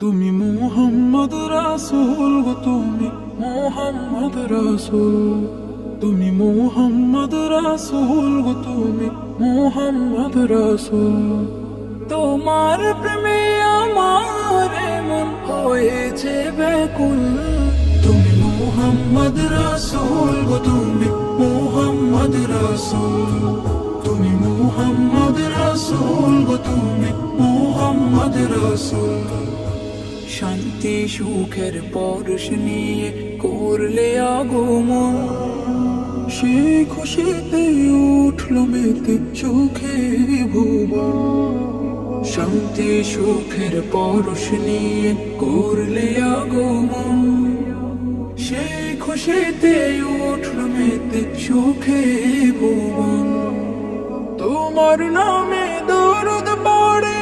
তুমি মুহাম্মদ রাসূল গো, তুমি মুহাম্মদ রাসূল। তুমি মুহাম্মদ রাসূল গো, তুমি মুহাম্মদ রাসূল। তোমার প্রেমে আমার মন হয়েছে ব্যাকুল। তুমি মুহাম্মদ রাসূল গো, তুমি মুহাম্মদ রাসূল। তুমি মুহাম্মদ রাসূল গো, তুমি মুহাম্মদ রাসূল। শান্তি সুখের পরশ নিয়ে করলে আগমন, সেই খুশিতে উঠল মেতে সুখে ভুবন। শান্তি সুখের পরশ নিয়ে করলে আগমন, সেই খুশিতে উঠল মেতে সুখে ভুবন। তোমার নামে দরুদ পড়ে,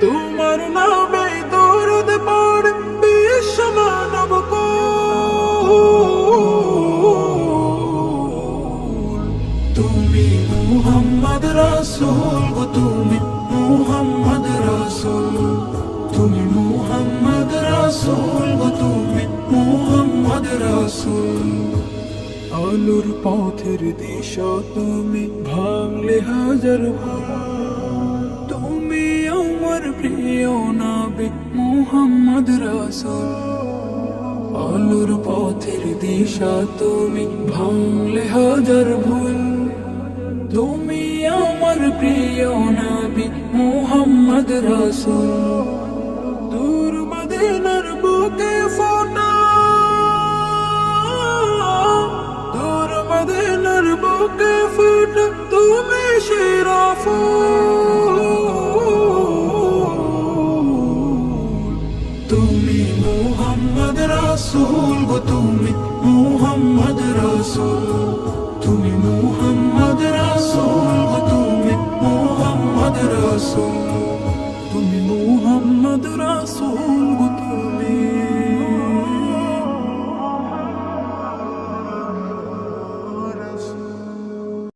তোমার নামে দরুদ পড়ে বিশ্ব মানব কুল। তুমি মুহাম্মদ রাসূল গো, তুমি মুহাম্মদ রাসূল। তুমি মুহাম্মদ রাসূল গো, তুমি মুহাম্মদ রাসূল। আলোর পথের দিশা তুমি, ভাঙলে হাজার ভুল। তুমি আমার প্রিয় নবী মুহাম্মদ রাসূল। আলোর পথের দিশা তুমি, ভাঙলে হাজার ভুল। তুমি আমার প্রিয় নবী মুহাম্মদ রাসূল। দূর মদিনার বুকে ফোটা, দূর মদিনার বুকে ফোটা তুমি সেরা ফুল। তুমি মুহাম্মদ রাসূল গো, তুমি মুহাম্মদ রাসূল।